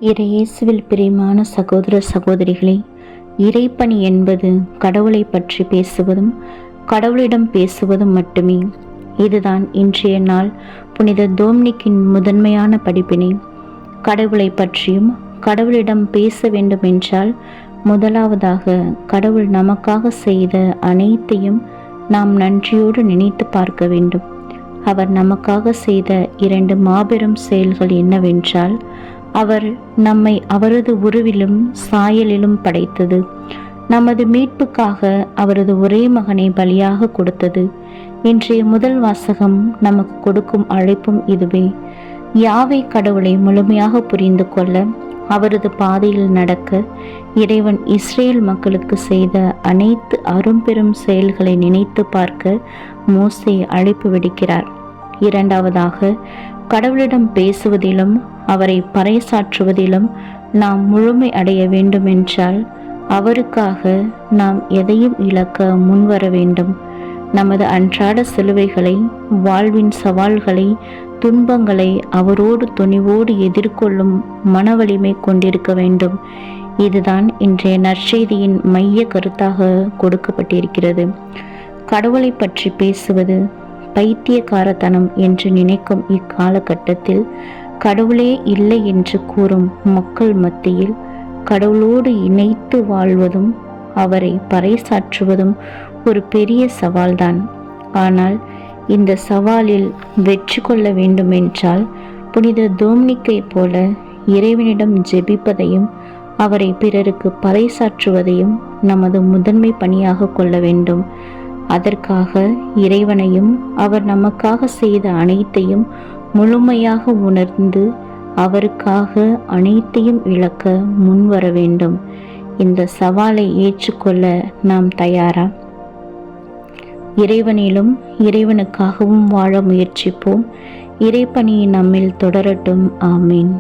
இறையேசுவில் பிரியமான சகோதர சகோதரிகளே, இறைப்பணி என்பது கடவுளை பற்றி பேசுவதும் கடவுளிடம் பேசுவதும் மட்டுமே. இதுதான் இன்றைய நாள் புனித டோம்னிக்கின் முதன்மையான படிப்பினை. கடவுளை பற்றியும் கடவுளிடம் பேச வேண்டுமென்றால் முதலாவதாக கடவுள் நமக்காக செய்த அனைத்தையும் நாம் நன்றியோடு நினைத்து பார்க்க வேண்டும். அவர் நமக்காக செய்த 2 மாபெரும் செயல்கள் என்னவென்றால், அவர் நம்மை அவரது உருவிலும் சாயலிலும் படைத்தது, நமது மீட்புக்காக அவரது ஒரே மகனை பலியாக கொடுத்தது. இன்றைய முதல் வாசகம் நமக்கு கொடுக்கும் அழைப்பும் இதுவே. யாவே கடவுளை முழுமையாக புரிந்து கொள்ள, அவரது பாதையில் நடக்க இறைவன் இஸ்ரேல் மக்களுக்கு செய்த அனைத்து அரும்பெரும் செயல்களை நினைத்து பார்க்க மோசே அழைப்பு விடுக்கிறார். இரண்டாவதாக, கடவுளிடம் பேசுவதிலும் அவரை பறைசாற்றுவதிலும் நாம் முழுமை அடைய வேண்டுமென்றால் அவருக்காக நாம் எதையும் இழக்க முன்வர வேண்டும். நமது அன்றாட சிலுவைகளை, வாழ்வின் சவால்களை, துன்பங்களை அவரோடு துணிவோடு எதிர்கொள்ளும் மன வலிமை கொண்டிருக்க வேண்டும். இதுதான் இன்றைய நற்செய்தியின் மைய கருத்தாக கொடுக்கப்பட்டிருக்கிறது. கடவுளை பற்றி பேசுவது பைத்தியக்காரத்தனம் என்று நினைக்கும் இக்காலகட்டத்தில், கடவுளே இல்லை என்று கூறும் மக்கள் மத்தியில் கடவுளோடு இணைத்து வாழ்வதும் அவரை பறைசாற்றுவதும் ஒரு பெரிய சவால்தான். ஆனால் இந்த சவாலில் வெற்றி கொள்ள வேண்டுமென்றால் புனித டோம்னிக்கை போல இறைவனிடம் ஜெபிப்பதையும் அவரை பிறருக்கு பறைசாற்றுவதையும் நமது முதன்மை பணியாக கொள்ள வேண்டும். அதற்காக இறைவனையும் அவர் நமக்காக செய்த அனைத்தையும் முழுமையாக உணர்ந்து அவருக்காக அனைத்தையும் இழக்க முன்வர வேண்டும். இந்த சவாலை ஏற்றுக்கொள்ள நாம் தயாரா? இறைவனிலும் இறைவனுக்காகவும் வாழ முயற்சிப்போம். இறைப்பணி நம்மில் தொடரட்டும். ஆமீன்.